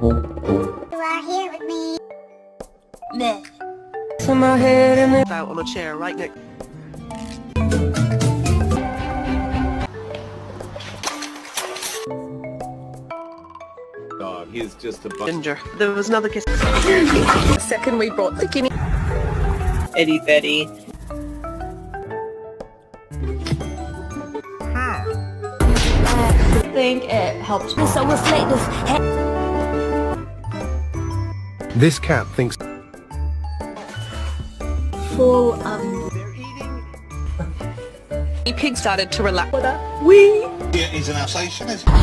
You are here with me. Meh. In my head and then Out on a chair right next. Dog, he's just a Ginger. There was another kiss. second we brought the guinea. Eddie Betty. I think it helped. So reflective. This cat thinks Full The pig started to relax. He's an Alsatian, isn't he?